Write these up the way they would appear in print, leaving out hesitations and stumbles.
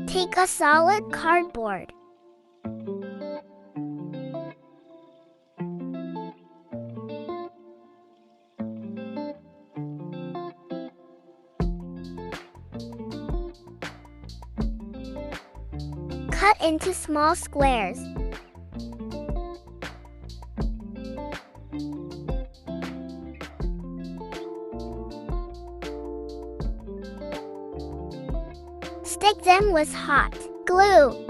Take a solid cardboard. Cut into small squares. Stick them with hot glue.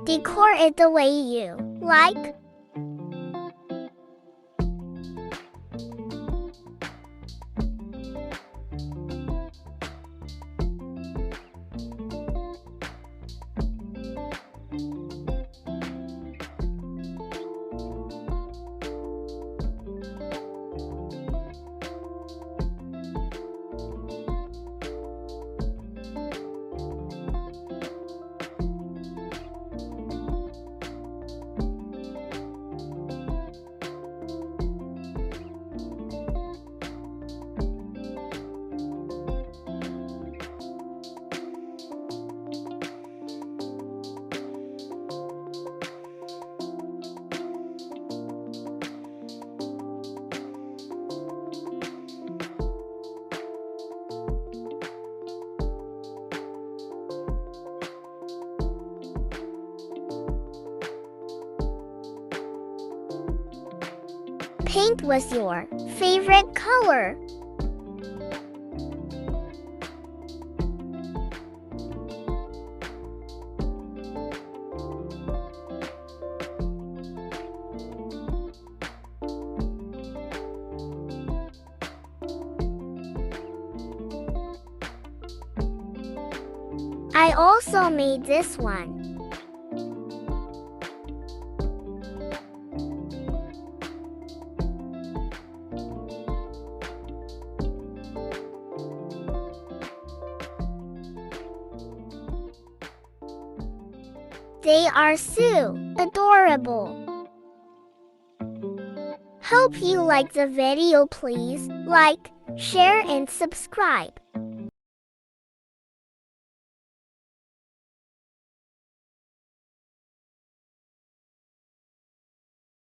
Decor it the way you like. Paint with your favorite color. I also made this one. They are so adorable. Hope you like the video. Please like, share and subscribe.